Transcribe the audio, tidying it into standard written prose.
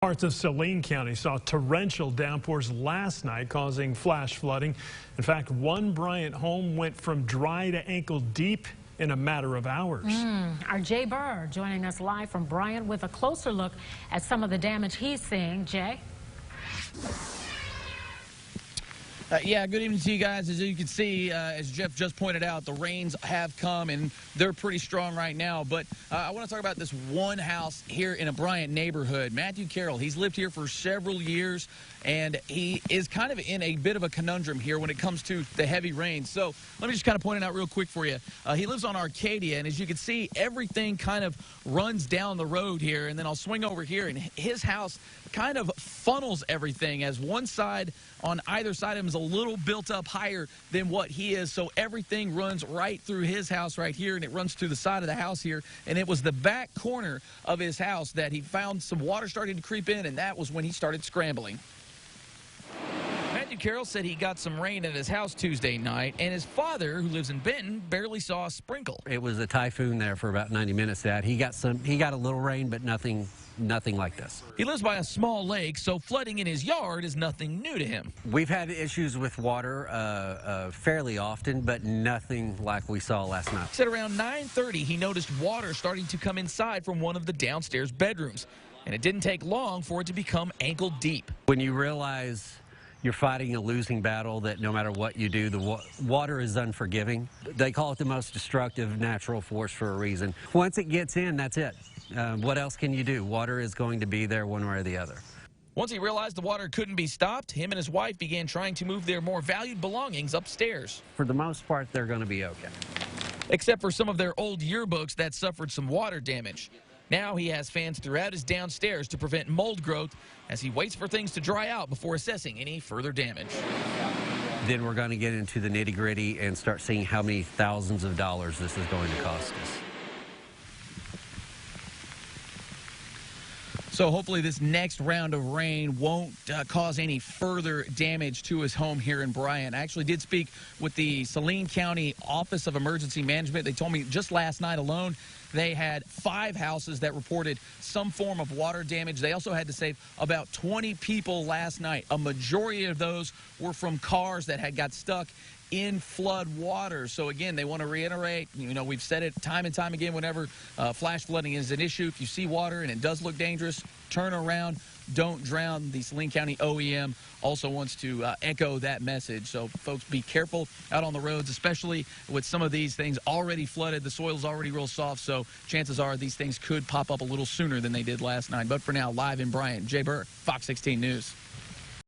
Parts of Saline County saw torrential downpours last night, causing flash flooding. In fact, one Bryant home went from dry to ankle deep in a matter of hours. Our Jay Burr joining us live from Bryant with a closer look at some of the damage he's seeing. Jay? Yeah, good evening to you guys. As you can see, as Jeff just pointed out, the rains have come and they're pretty strong right now. But I want to talk about this one house here in a Bryant neighborhood. Matthew Carroll, he's lived here for several years, and he is kind of in a bit of a conundrum here when it comes to the heavy rain. So let me just kind of point it out real quick for you. He lives on Arcadia, and as you can see, everything kind of runs down the road here. And then I'll swing over here, and his house kind of funnels everything, as one side on either side of him is a little built up higher than what he is. So everything runs right through his house right here, and it runs to the side of the house here. And it was the back corner of his house that he found some water starting to creep in, and that was when he started scrambling. Matthew Carroll said he got some rain at his house Tuesday night, and his father, who lives in Benton, barely saw a sprinkle. It was a typhoon there for about 90 minutes. He got a little rain, but nothing like this. He lives by a small lake, so flooding in his yard is nothing new to him. We've had issues with water fairly often, but nothing like we saw last night. He said around 9:30 he noticed water starting to come inside from one of the downstairs bedrooms, and it didn't take long for it to become ankle deep. When you realize you're fighting a losing battle, that no matter what you do, the water is unforgiving. They call it the most destructive natural force for a reason. Once it gets in, that's it. What else can you do? Water is going to be there one way or the other. Once he realized the water couldn't be stopped, him and his wife began trying to move their more valued belongings upstairs. For the most part, they're going to be okay. Except for some of their old yearbooks that suffered some water damage. Now he has fans throughout his downstairs to prevent mold growth as he waits for things to dry out before assessing any further damage. Then we're going to get into the nitty-gritty and start seeing how many thousands of dollars this is going to cost us. So hopefully this next round of rain won't cause any further damage to his home here in Bryant. I actually did speak with the Saline County Office of Emergency Management. They told me just last night alone they had 5 houses that reported some form of water damage. They also had to save about 20 people last night. A majority of those were from cars that had got stuck in flood water. So again, they want to reiterate, we've said it time and time again, whenever flash flooding is an issue, if you see water and it does look dangerous, turn around, don't drown. The Saline County OEM also wants to echo that message. So folks, be careful out on the roads, especially with some of these things already flooded. The soil's already real soft, so chances are these things could pop up a little sooner than they did last night. But for now, live in Bryant, Jay Burr, Fox 16 News.